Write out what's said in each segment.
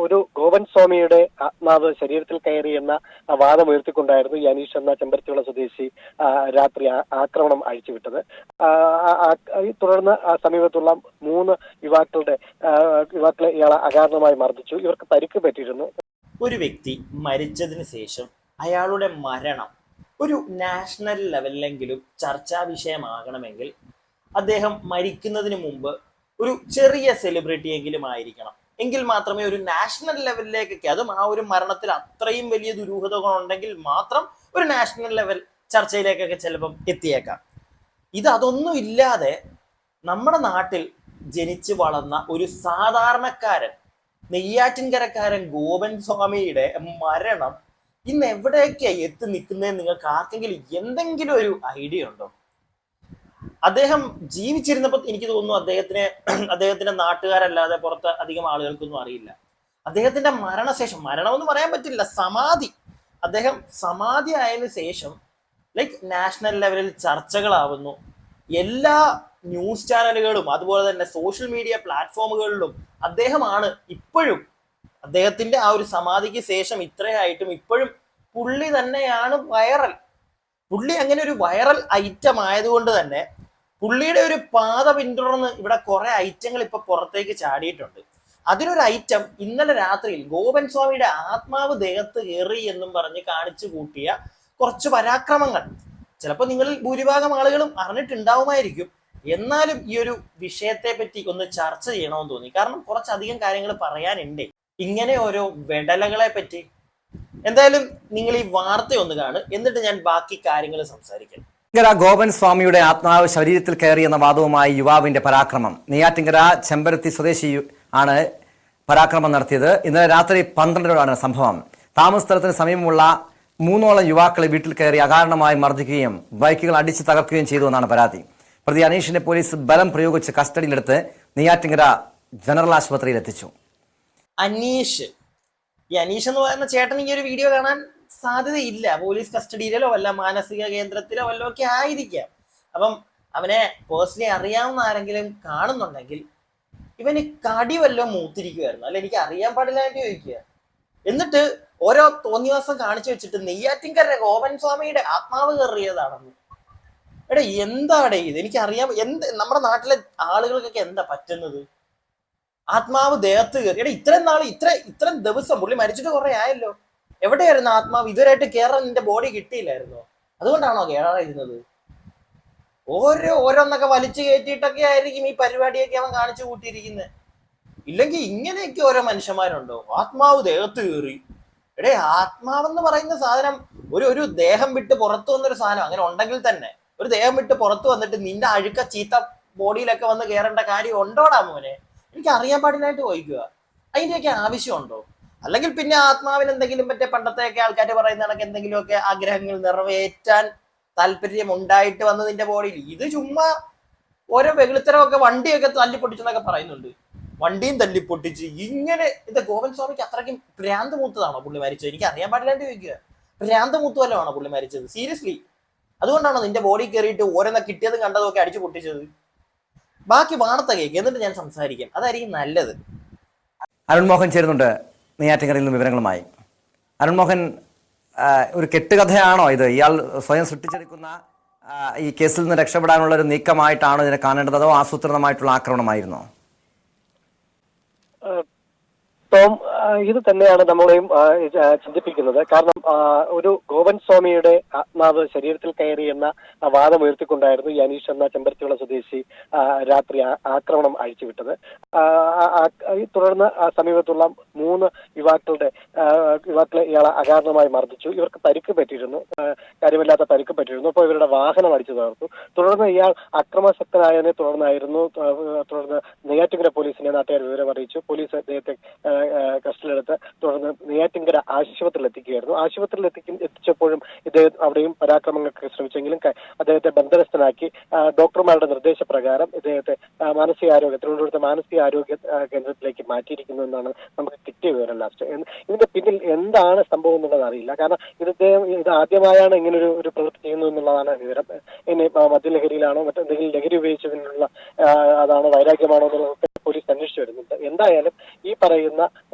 ഒരു ഗോവൻ സ്വാമിയുടെ ആത്മാവ് ശരീരത്തിൽ കയറി എന്ന വാദം ഉയർത്തിക്കൊണ്ടായിരുന്നു ഈ അനീഷ് എന്ന ചെമ്പരത്തിയുള്ള സ്വദേശി രാത്രി ആക്രമണം അഴിച്ചുവിട്ടത്. തുടർന്ന് സമീപത്തുള്ള 3 യുവാക്കളെ ഇയാൾ അകാരണമായി മർദ്ദിച്ചു. ഇവർക്ക് പരിക്ക് പറ്റിയിരുന്നു. ഒരു വ്യക്തി മരിച്ചതിന് ശേഷം അയാളുടെ മരണം ഒരു നാഷണൽ ലെവലിലെങ്കിലും ചർച്ചാ വിഷയമാകണമെങ്കിൽ അദ്ദേഹം മരിക്കുന്നതിന് മുമ്പ് ഒരു ചെറിയ സെലിബ്രിറ്റി എങ്കിലും ആയിരിക്കണം. എങ്കിൽ മാത്രമേ ഒരു നാഷണൽ ലെവലിലേക്കൊക്കെ, അതും ആ ഒരു മരണത്തിൽ അത്രയും വലിയ ദുരൂഹതകൾ ഉണ്ടെങ്കിൽ മാത്രം ഒരു നാഷണൽ ലെവൽ ചർച്ചയിലേക്കൊക്കെ ചിലപ്പം എത്തിയേക്കാം. അതൊന്നും ഇല്ലാതെ നമ്മുടെ നാട്ടിൽ ജനിച്ചു വളർന്ന ഒരു സാധാരണക്കാരൻ, നെയ്യാറ്റിൻകരക്കാരൻ ഗോപൻ സ്വാമിയുടെ മരണം ഇന്ന് എവിടെയൊക്കെയാ എത്തി നിൽക്കുന്നതെന്ന് നിങ്ങൾക്ക് ആർക്കെങ്കിലും എന്തെങ്കിലും ഒരു ഐഡിയ ഉണ്ടോ? അദ്ദേഹം ജീവിച്ചിരുന്നപ്പോൾ എനിക്ക് തോന്നുന്നു അദ്ദേഹത്തിന്റെ നാട്ടുകാരല്ലാതെ പുറത്ത് അധികം ആളുകൾക്കൊന്നും അറിയില്ല. അദ്ദേഹത്തിന്റെ മരണശേഷം, മരണമെന്ന് പറയാൻ പറ്റില്ല, അദ്ദേഹം സമാധി ആയതിനു ശേഷം നാഷണൽ ലെവലിൽ ചർച്ചകളാവുന്നു. എല്ലാ ന്യൂസ് ചാനലുകളും അതുപോലെ തന്നെ സോഷ്യൽ മീഡിയ പ്ലാറ്റ്ഫോമുകളിലും അദ്ദേഹമാണ് ഇപ്പോഴും, അദ്ദേഹത്തിന്റെ ആ ഒരു സമാധിക്ക് ശേഷം ഇത്രയായിട്ടും ഇപ്പോഴും പുള്ളി തന്നെയാണ് വൈറൽ. പുള്ളി അങ്ങനെ ഒരു വൈറൽ ഐറ്റം ആയതുകൊണ്ട് തന്നെ പുള്ളിയുടെ ഒരു പാത പിന്തുടർന്ന് ഇവിടെ കുറെ ഐറ്റങ്ങൾ ഇപ്പൊ പുറത്തേക്ക് ചാടിയിട്ടുണ്ട്. അതിലൊരു ഐറ്റം ഇന്നലെ രാത്രിയിൽ ഗോപൻ സ്വാമിയുടെ ആത്മാവ് ദേഹത്ത് കയറി എന്നും പറഞ്ഞ് കാണിച്ചു കൂട്ടിയ കുറച്ച് പരാക്രമങ്ങൾ ചിലപ്പോൾ നിങ്ങളിൽ ഭൂരിഭാഗം ആളുകളും അറിഞ്ഞിട്ടുണ്ടാവുമായിരിക്കും. എന്നാലും ഈ ഒരു വിഷയത്തെ പറ്റി ഒന്ന് ചർച്ച ചെയ്യണമെന്ന് തോന്നി. കാരണം കുറച്ചധികം കാര്യങ്ങൾ പറയാനുണ്ട് ഇങ്ങനെ ഓരോ വെടലകളെ പറ്റി. എന്തായാലും നിങ്ങൾ ഈ വാർത്ത ഒന്ന് കാണുക, എന്നിട്ട് ഞാൻ ബാക്കി കാര്യങ്ങൾ സംസാരിക്കാം. ഗോപൻ സ്വാമിയുടെ ആത്മാവ് ശരീരത്തിൽ കയറി എന്ന വാദവുമായി യുവാവിന്റെ പരാക്രമം. നെയ്യാറ്റിൻകര ചെമ്പരത്തി സ്വദേശി ആണ് പരാക്രമം നടത്തിയത്. ഇന്നലെ രാത്രി 12-ഓടാണ് സംഭവം. താമസ സ്ഥലത്തിന് സമീപമുള്ള 3ഓളം യുവാക്കളെ വീട്ടിൽ കയറി അകാരണമായി മർദ്ദിക്കുകയും ബൈക്കുകൾ അടിച്ച് തകർക്കുകയും ചെയ്തു എന്നാണ് പരാതി. പ്രതി അനീഷിനെ പോലീസ് ബലം പ്രയോഗിച്ച് കസ്റ്റഡിയിലെടുത്ത് നെയ്യാറ്റിൻകര ജനറൽ ആശുപത്രിയിൽ എത്തിച്ചു. ഈ അനീഷ് എന്ന് പറയുന്ന ചേട്ടൻ ഈ ഒരു വീഡിയോ കാണാൻ സാധ്യതയില്ല. പോലീസ് കസ്റ്റഡിയിലോ വല്ല മാനസിക കേന്ദ്രത്തിലോ വല്ലോ ഒക്കെ ആയിരിക്കാം. അപ്പം അവനെ പേഴ്സണലി അറിയാവുന്ന ആരെങ്കിലും കാണുന്നുണ്ടെങ്കിൽ ഇവന് കടി വല്ലോ മൂത്തിരിക്കുമായിരുന്നു, അല്ല എനിക്ക് അറിയാൻ പാടില്ലാണ്ട് ചോദിക്കുക. എന്നിട്ട് ഓരോ തോന്നിവാസം കാണിച്ചു വെച്ചിട്ട് നെയ്യാറ്റിൻകര ഗോപൻ സ്വാമിയുടെ ആത്മാവ് കയറിയതാണെന്ന്. എന്താണ് ഇത്? എനിക്കറിയാം. നമ്മുടെ നാട്ടിലെ ആളുകൾക്കൊക്കെ എന്താ പറ്റുന്നത്? ആത്മാവ് ദേഹത്ത് കയറി. ഇത്രയും നാൾ ഇത്രയും ദിവസം പുള്ളി മരിച്ചിട്ട് കുറെ ആയല്ലോ. എവിടെയായിരുന്നു ആത്മാവ്? ഇതുവരെയായിട്ട് കേറാൻ നിന്റെ ബോഡി കിട്ടിയില്ലായിരുന്നോ? അതുകൊണ്ടാണോ കേറാതിരുന്നത്? ഓരോന്നൊക്കെ വലിച്ചു കയറ്റിയിട്ടൊക്കെ ആയിരിക്കും ഈ പരിപാടിയൊക്കെ അവൻ കാണിച്ചു കൂട്ടിയിരിക്കുന്നത്. ഇല്ലെങ്കിൽ ഇങ്ങനെയൊക്കെ ഓരോ മനുഷ്യന്മാരുണ്ടോ? ആത്മാവ് ദേഹത്ത് കയറി. ആത്മാവെന്ന് പറയുന്ന സാധനം ഒരു ദേഹം വിട്ട് പുറത്തു വന്നൊരു സാധനം. അങ്ങനെ ഉണ്ടെങ്കിൽ തന്നെ ഒരു ദേഹം വിട്ട് പുറത്തു വന്നിട്ട് നിന്റെ അഴുക്ക ചീത്ത ബോഡിയിലൊക്കെ വന്ന് കയറേണ്ട കാര്യം ഉണ്ടോടാ മോനെ? എനിക്ക് അറിയാൻ പാടില്ലായിട്ട് ചോദിക്കുക. അതിൻ്റെയൊക്കെ ആവശ്യമുണ്ടോ? അല്ലെങ്കിൽ പിന്നെ ആത്മാവിന് എന്തെങ്കിലും മറ്റേ പണ്ടത്തെയൊക്കെ ആൾക്കാർ പറയുന്ന കണക്ക് എന്തെങ്കിലുമൊക്കെ ആഗ്രഹങ്ങൾ നിറവേറ്റാൻ താല്പര്യം ഉണ്ടായിട്ട് വന്ന് നിന്റെ ബോഡിയിൽ. ഇത് ചുമ്മാ ഓരോ വെകുളിത്തരമൊക്കെ, വണ്ടിയൊക്കെ തല്ലിപ്പൊട്ടിച്ചെന്നൊക്കെ പറയുന്നുണ്ട്. വണ്ടിയും തല്ലിപ്പൊട്ടിച്ച് ഇങ്ങനെ. ഗോപൻ സ്വാമിക്ക് അത്രയ്ക്കും ഭ്രാന്ത് മൂത്തതാണോ പുള്ളി മരിച്ചത്? എനിക്ക് അറിയാൻ പാടില്ലാണ്ട് ചോദിക്കുക. ഭ്രാന്ത് മൂത്തുവല്ലോ പുള്ളി മരിച്ചത്? സീരിയസ്ലി അതുകൊണ്ടാണോ നിന്റെ ബോഡി കയറിയിട്ട് ഓരോന്ന കിട്ടിയതും കണ്ടതും ഒക്കെ അടിച്ചു പൊട്ടിച്ചത്? ബാക്കി വാർത്ത കേൾക്കുക, എന്നിട്ട് ഞാൻ സംസാരിക്കാം. അതായിരിക്കും നല്ലത്. അരുൺമോഹൻ ചേരുന്നുണ്ട് നെയ്യാറ്റിൻകരയിൽ നിന്ന് വിവരങ്ങളുമായി. അരുൺമോഹൻ, ഒരു കെട്ടുകഥയാണോ ഇത്? ഇയാൾ സ്വയം സൃഷ്ടിച്ചെടുക്കുന്ന ഈ കേസിൽ നിന്ന് രക്ഷപ്പെടാനുള്ള ഒരു നീക്കമായിട്ടാണോ ഇതിനെ കാണേണ്ടത്, അതോ ആസൂത്രിതമായിട്ടുള്ള ആക്രമണമായിരുന്നോ? ടോം, ഇത് തന്നെയാണ് നമ്മളെയും ചിന്തിപ്പിക്കുന്നത്. കാരണം ഒരു ഗോപൻ സ്വാമിയുടെ ആത്മാവ് ശരീരത്തിൽ കയറി എന്ന വാദം ഉയർത്തിക്കൊണ്ടായിരുന്നു ഈ അനീഷ് എന്ന ചെമ്പരത്തിയുള്ള സ്വദേശി രാത്രി ആക്രമണം അഴിച്ചുവിട്ടത്. തുടർന്ന് സമീപത്തുള്ള 3 യുവാക്കളെ ഇയാൾ അകാരണമായി മർദ്ദിച്ചു. ഇവർക്ക് പരിക്ക് പറ്റിയിരുന്നു, കാര്യമില്ലാത്ത പരിക്ക് പറ്റിയിരുന്നു. അപ്പോൾ ഇവരുടെ വാഹനം അടിച്ചു തകർത്തു. തുടർന്ന് ഇയാൾ അക്രമാസക്തനായതിനെ തുടർന്ന് നെയ്യാറ്റിൻകര പോലീസിനെ നാട്ടുകാർ വിവരം അറിയിച്ചു. പോലീസ് അദ്ദേഹത്തെ കസ്റ്റഡിയിലെടുത്ത് തുടർന്ന് നെയ്യാറ്റിൻകര ആശുപത്രിയിൽ എത്തിക്കുകയായിരുന്നു. ആശുപത്രിയിൽ എത്തിച്ചപ്പോഴും ഇദ്ദേഹം അവിടെയും പരാക്രമങ്ങൾക്ക് ശ്രമിച്ചെങ്കിലും അദ്ദേഹത്തെ ബന്ധനസ്ഥനാക്കി ഡോക്ടർമാരുടെ നിർദ്ദേശപ്രകാരം ഇദ്ദേഹത്തെ തിരുവനന്തപുരത്തെ മാനസികാരോഗ്യ കേന്ദ്രത്തിലേക്ക് മാറ്റിയിരിക്കുന്നു എന്നാണ് നമുക്ക് കിട്ടിയ വിവരം. ലാസ്റ്റ് ഇതിന്റെ പിന്നിൽ എന്താണ് സംഭവം എന്നുള്ളത് അറിയില്ല. കാരണം ഇത് ആദ്യമായാണ് ഇങ്ങനൊരു പ്രവൃത്തി ചെയ്യുന്നു എന്നുള്ളതാണ് വിവരം. ഇനി മദ്യലഹരിയിലാണോ മറ്റെന്തെങ്കിലും ലഹരി ഉപയോഗിച്ചതിനുള്ള അതാണോ വൈരാഗ്യമാണോ എന്നുള്ളതൊക്കെ പോലീസ് അന്വേഷിച്ചു വരുന്നുണ്ട്. എന്തായാലും ഈ പറയുന്ന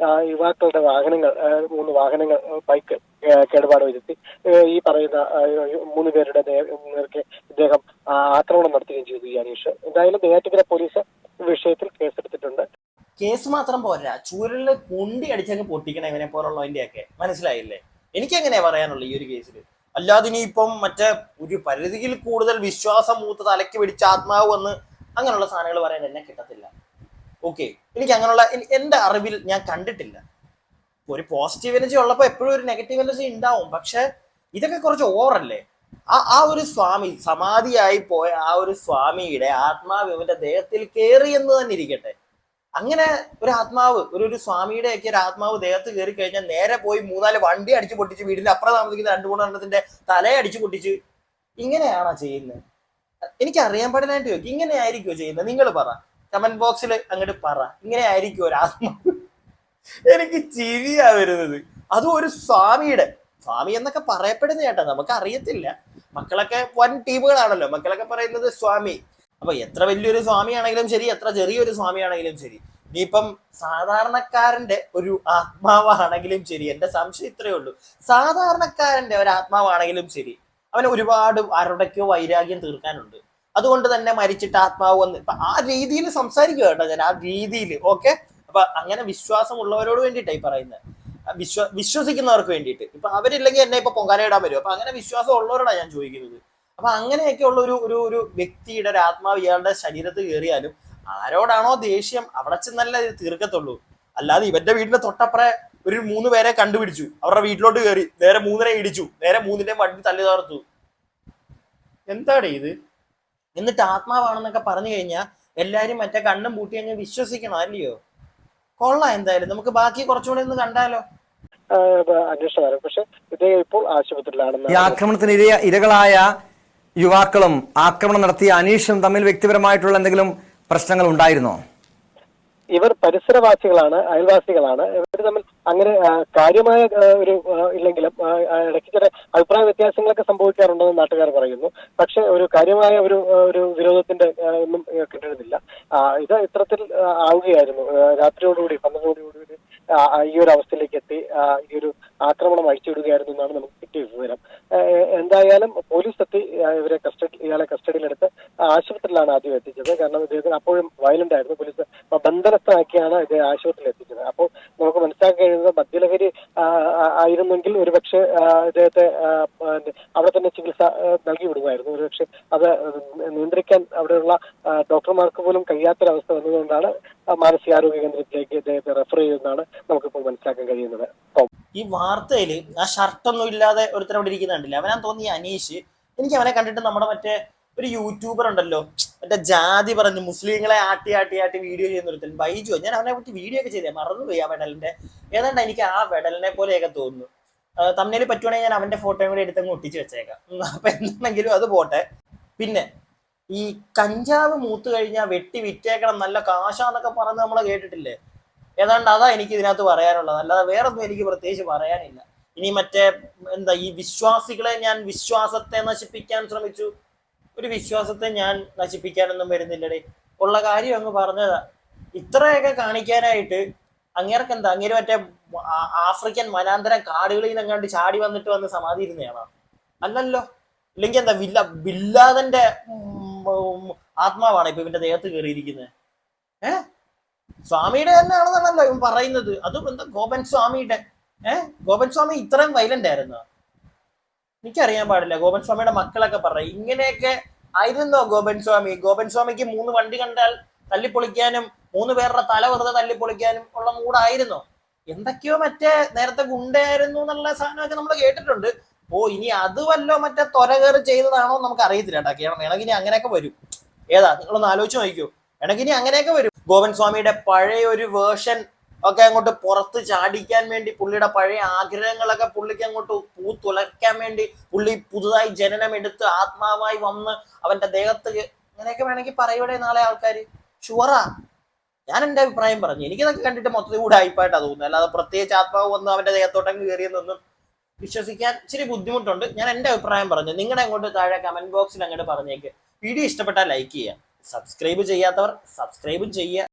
യുവാക്കളുടെ വാഹനങ്ങൾ 3 വാഹനങ്ങൾ ബൈക്ക് കേടുപാട് വരുത്തി ഈ പറയുന്ന 3 പേരുടെ നേർക്ക് ഇദ്ദേഹം ആക്രമണം നടത്തുകയും ചെയ്തു ഈ അനീഷ്. എന്തായാലും നെയ്യാറ്റിൻകര പോലീസ് വിഷയത്തിൽ കേസെടുത്തിട്ടുണ്ട്. കേസ് മാത്രം പോരാ, ചൂരലില് കുണ്ടി അടിച്ചങ്ങ് പൊട്ടിക്കണം ഇവനെ പോലുള്ളതിന്റെയൊക്കെ, മനസ്സിലായില്ലേ? എനിക്കെങ്ങനെയാ പറയാനുള്ളത് ഈ ഒരു കേസിൽ. അല്ലാതെ ഇനി ഇപ്പം മറ്റേ ഒരു പരിധിയിൽ കൂടുതൽ വിശ്വാസം മൂത്ത് തലയ്ക്ക് പിടിച്ച് ആത്മാവ് വന്ന് അങ്ങനെയുള്ള സാധനങ്ങൾ പറയാൻ എന്നെ കിട്ടത്തില്ല. ഓക്കെ, എനിക്ക് അങ്ങനെയുള്ള എന്റെ അറിവിൽ ഞാൻ കണ്ടിട്ടില്ല. ഒരു പോസിറ്റീവ് എനർജി ഉള്ളപ്പോൾ എപ്പോഴും ഒരു നെഗറ്റീവ് എനർജി ഉണ്ടാവും. പക്ഷെ ഇതൊക്കെ കുറച്ച് ഓവറല്ലേ? ആ ഒരു സ്വാമി സമാധിയായി പോയ ആ ഒരു സ്വാമിയുടെ ആത്മാവ് ഇവന്റെ ദേഹത്തിൽ കയറി എന്ന് തന്നെ ഇരിക്കട്ടെ. അങ്ങനെ ഒരു ആത്മാവ് ഒരു സ്വാമിയുടെ ഒക്കെ ഒരു ആത്മാവ് ദേഹത്ത് കയറി കഴിഞ്ഞാൽ നേരെ പോയി 3-4 വണ്ടി അടിച്ചു പൊട്ടിച്ച് വീടിന്റെ അപ്പുറം താമസിക്കുന്ന 2-3 എണ്ണത്തിന്റെ തലയെ അടിച്ചു പൊട്ടിച്ച് ഇങ്ങനെയാണോ ചെയ്യുന്നത്? എനിക്ക് അറിയാൻ പാടില്ലായിട്ട് ചോദിക്കും, ഇങ്ങനെ ആയിരിക്കുമോ ചെയ്യുന്നത്? നിങ്ങൾ പറ, കമന്റ് ബോക്സിൽ അങ്ങോട്ട് പറ, ഇങ്ങനെ ആയിരിക്കും ഒരു ആത്മാവ്? എനിക്ക് ചിരിയാ വരുന്നത്. അതും ഒരു സ്വാമിയുടെ, സ്വാമി എന്നൊക്കെ പറയപ്പെടുന്ന ചേട്ടാ, നമുക്ക് അറിയത്തില്ല. മക്കളൊക്കെ വൻ ടീമുകളാണല്ലോ, മക്കളൊക്കെ പറയുന്നത് സ്വാമി. അപ്പൊ എത്ര വലിയൊരു സ്വാമിയാണെങ്കിലും ശരി, എത്ര ചെറിയൊരു സ്വാമിയാണെങ്കിലും ശരി, ഇനിയിപ്പം സാധാരണക്കാരന്റെ ഒരു ആത്മാവാണെങ്കിലും ശരി, എന്റെ സംശയം ഇത്രയേ ഉള്ളൂ, സാധാരണക്കാരന്റെ ഒരു ആത്മാവാണെങ്കിലും ശരി, അവന് ഒരുപാട് ആരുടെക്കോ വൈരാഗ്യം തീർക്കാനുണ്ട്. അതുകൊണ്ട് തന്നെ മരിച്ചിട്ട് ആത്മാവ് വന്ന് ഇപ്പൊ ആ രീതിയിൽ സംസാരിക്കുക കേട്ടോ ഞാൻ, ആ രീതിയിൽ. ഓക്കെ, അപ്പൊ അങ്ങനെ വിശ്വാസമുള്ളവരോട് വേണ്ടിയിട്ടായി പറയുന്നത്, വിശ്വസിക്കുന്നവർക്ക് വേണ്ടിയിട്ട്. ഇപ്പൊ അവരില്ലെങ്കിൽ എന്നെ ഇപ്പൊ പൊങ്കാലയിടാൻ വരും. അപ്പൊ അങ്ങനെ വിശ്വാസം ഉള്ളവരോടാണ് ഞാൻ ചോദിക്കുന്നത്. അപ്പൊ അങ്ങനെയൊക്കെ ഉള്ള ഒരു വ്യക്തിയുടെ ഒരു ആത്മാവ് ഇയാളുടെ ശരീരത്തിൽ കയറിയാലും ആരോടാണോ ദേഷ്യം അവിടെ ചെന്നല്ല ഇത് തീർക്കത്തുള്ളൂ. അല്ലാതെ ഇവന്റെ വീടിന്റെ തൊട്ടപ്പുറേ ഒരു 3 പേരെ കണ്ടുപിടിച്ചു, അവരുടെ വീട്ടിലോട്ട് കയറി നേരെ 3 ഇടിച്ചു, നേരെ 3 വണ്ടി തല്ലി തകർത്തു. എന്താണ് ഇത്? എന്നിട്ട് ആത്മാവാണെന്നൊക്കെ പറഞ്ഞു കഴിഞ്ഞാൽ എല്ലാരും മറ്റേ കണ്ണും പൂട്ടി അങ്ങ് വിശ്വസിക്കണം, അല്ലയോ? കൊള്ളാം. എന്തായാലും നമുക്ക് ബാക്കി കുറച്ചുകൂടെ ഒന്ന് കണ്ടാലോ? അന്വേഷണം. പക്ഷെ ഇദ്ദേഹം ഇപ്പോൾ ആശുപത്രിയിലാണെന്ന്. ഈ ആക്രമണത്തിന് ഇരകളായ യുവാക്കളും ആക്രമണം നടത്തിയ അനീഷും തമ്മിൽ വ്യക്തിപരമായിട്ടുള്ള എന്തെങ്കിലും പ്രശ്നങ്ങൾ ഉണ്ടായിരുന്നോ? ഇവർ പരിസരവാസികളാണ്, അയൽവാസികളാണ്. ഇവർ തമ്മിൽ അങ്ങനെ കാര്യമായ ഒരു ഇല്ലെങ്കിലും ഇടയ്ക്ക് ചില അഭിപ്രായ വ്യത്യാസങ്ങളൊക്കെ സംഭവിക്കാറുണ്ടെന്ന് നാട്ടുകാർ പറയുന്നു. പക്ഷെ ഒരു കാര്യമായ ഒരു വിരോധത്തിന്റെ ഒന്നും കിട്ടുന്നില്ല. ഇത് ഇത്തരത്തിൽ ആവുകയായിരുന്നു. രാത്രിയോടുകൂടി 12 ഈ ഒരു അവസ്ഥയിലേക്ക് എത്തി ഈ ഒരു ആക്രമണം അഴിച്ചുവിടുകയായിരുന്നു എന്നാണ് നമുക്ക് കിട്ടിയ വിവരം. എന്തായാലും പോലീസ് എത്തി ഇയാളെ കസ്റ്റഡിയിലെടുത്ത് ആശുപത്രിയിലാണ് ആദ്യം എത്തിച്ചത്. കാരണം ഇദ്ദേഹത്തിന് അപ്പോഴും വയലന്റ് ആയിരുന്നു. പോലീസ് ബന്ധനസ്ഥനാക്കിയാണ് ഇദ്ദേഹം ആശുപത്രിയിൽ എത്തിച്ചത്. അപ്പോൾ നമുക്ക് മനസ്സിലാക്കാൻ കഴിയുന്നത് മദ്യലഹരി ആയിരുന്നെങ്കിൽ ഒരുപക്ഷെ ഇദ്ദേഹത്തെ അവിടെ തന്നെ ചികിത്സ നൽകി വിടുമായിരുന്നു. ഒരുപക്ഷെ അത് നിയന്ത്രിക്കാൻ അവിടെയുള്ള ഡോക്ടർമാർക്ക് പോലും കഴിയാത്തൊരവസ്ഥ വന്നതുകൊണ്ടാണ് മാനസികാരോഗ്യ കേന്ദ്രത്തിലേക്ക് ഇദ്ദേഹത്തെ റെഫർ ചെയ്യുന്നതാണ് നമുക്കിപ്പോൾ മനസ്സിലാക്കാൻ കഴിയുന്നത്. ഈ വാർത്തയിൽ ആ ഷർട്ടൊന്നും ഇല്ലാതെ ഒരുത്തരം അവിടെ ഇരിക്കുന്നുണ്ടല്ലേ, അവനാ തോന്നി അനീഷ്. എനിക്ക് അവനെ കണ്ടിട്ട് നമ്മുടെ മറ്റേ ഒരു യൂട്യൂബർ ഉണ്ടല്ലോ, മറ്റേ ജാതി പറഞ്ഞ് മുസ്ലിങ്ങളെ ആട്ടി വീഡിയോ ചെയ്യുന്ന ഒരുത്തൻ ബൈജു. ഞാൻ അവനെ പറ്റി വീഡിയോ ഒക്കെ ചെയ്തേ, മറന്നുപോയി ആ വെടലിന്റെ. ഏതാണ്ട് എനിക്ക് ആ വെടലിനെ പോലെയൊക്കെ തോന്നുന്നു. തമ്മിൽ പറ്റുവാണെങ്കിൽ ഞാൻ അവന്റെ ഫോട്ടോയും കൂടി എടുത്തങ്ങ് ഒട്ടിച്ച് വെച്ചേക്കാം. അപ്പൊ എന്താണെങ്കിലും അത് പോട്ടെ. പിന്നെ ഈ കഞ്ചാവ് മൂത്ത് കഴിഞ്ഞാൽ വെട്ടി വിറ്റേക്കണം, നല്ല കാശാന്നൊക്കെ പറഞ്ഞ് നമ്മൾ കേട്ടിട്ടില്ലേ? ഏതാണ്ട് അതാ എനിക്ക് ഇതിനകത്ത് പറയാനുള്ളത്. അല്ലാതെ വേറൊന്നും എനിക്ക് പ്രത്യേകിച്ച് പറയാനില്ല. ഇനി മറ്റേ എന്താ, ഈ വിശ്വാസികളെ ഞാൻ വിശ്വാസത്തെ നശിപ്പിക്കാൻ ശ്രമിച്ചു, ഒരു വിശ്വാസത്തെ ഞാൻ നശിപ്പിക്കാനൊന്നും വരുന്നില്ലടേ, ഉള്ള കാര്യം അങ്ങ് പറഞ്ഞതാ. ഇത്രയൊക്കെ കാണിക്കാനായിട്ട് അങ്ങേർക്ക് എന്താ, അങ്ങേര് മറ്റേ ആഫ്രിക്കൻ വനാന്തരം കാടുകളിൽ എങ്ങാണ്ട് ചാടി വന്ന് സമാധി ഇരുന്നയാണോ? അല്ലല്ലോ. ഇല്ലെങ്കിൽ എന്താ ബില്ലാദന്റെ ആത്മാവാണ് ഇപ്പൊ ഇവന്റെ ദേഹത്ത് കയറിയിരിക്കുന്നത്? സ്വാമിയുടെ തന്നെയാണെന്നാണല്ലോ ഇവൻ പറയുന്നത്. അതും എന്താ ഗോപൻ സ്വാമിയുടെ. ഗോപൻ സ്വാമി ഇത്രയും വയലന്റ് ആയിരുന്നോ? എനിക്കറിയാൻ പാടില്ല. ഗോപൻ സ്വാമിയുടെ മക്കളൊക്കെ പറയും ഇങ്ങനെയൊക്കെ ആയിരുന്നോ ഗോപൻ സ്വാമി? ഗോപൻ സ്വാമിക്ക് 3 വണ്ടി കണ്ടാൽ തല്ലിപ്പൊളിക്കാനും 3 പേരുടെ തല വെറുതെ തല്ലിപ്പൊളിക്കാനും ഉള്ള മൂടായിരുന്നോ? എന്തൊക്കെയോ മറ്റേ നേരത്തെ ഗുണ്ടയായിരുന്നു എന്നുള്ള സാധനമൊക്കെ നമ്മൾ കേട്ടിട്ടുണ്ട്. ഇനി അത് വല്ലോ മറ്റേ തൊരകേറ് ചെയ്തതാണോ നമുക്ക് അറിയത്തില്ല കേട്ടോ. വേണമെങ്കിൽ ഇനി അങ്ങനെയൊക്കെ വരും. ഏതാ, നിങ്ങളൊന്ന് ആലോചിച്ച് നോക്കിക്കോ. വേണമെങ്കിൽ ഇനി അങ്ങനെയൊക്കെ വരും. ഗോപൻ സ്വാമിയുടെ പഴയ ഒരു വേർഷൻ ഒക്കെ അങ്ങോട്ട് പുറത്ത് ചാടിക്കാൻ വേണ്ടി, പുള്ളിയുടെ പഴയ ആഗ്രഹങ്ങളൊക്കെ പുള്ളിക്ക് അങ്ങോട്ട് പൂത്തുലയ്ക്കാൻ വേണ്ടി പുള്ളി പുതുതായി ജനനം എടുത്ത് ആത്മാവായി വന്ന് അവന്റെ ദേഹത്ത് അങ്ങനെയൊക്കെ വേണമെങ്കിൽ പറയൂടെ നാളെ ആൾക്കാർ. ഷുവറാ. ഞാൻ എന്റെ അഭിപ്രായം പറഞ്ഞു. എനിക്കിതൊക്കെ കണ്ടിട്ട് മൊത്തത്തിൽ കൂടെ ആയിപ്പായിട്ടാണ് തോന്നുന്നത്. അല്ലാതെ പ്രത്യേകിച്ച് ആത്മാവ് വന്ന് അവന്റെ ദേഹത്തോട്ടങ്ങ് കയറിയെന്നൊന്നും വിശ്വസിക്കാൻ ഇച്ചിരി ബുദ്ധിമുട്ടുണ്ട്. ഞാൻ എന്റെ അഭിപ്രായം പറഞ്ഞു. നിങ്ങളുടെ അങ്ങോട്ട് താഴെ കമന്റ് ബോക്സിൽ അങ്ങോട്ട് പറഞ്ഞേക്ക്. വീഡിയോ ഇഷ്ടപ്പെട്ടാൽ ലൈക്ക് ചെയ്യുക, സബ്സ്ക്രൈബ് ചെയ്യാത്തവർ സബ്സ്ക്രൈബും ചെയ്യുക.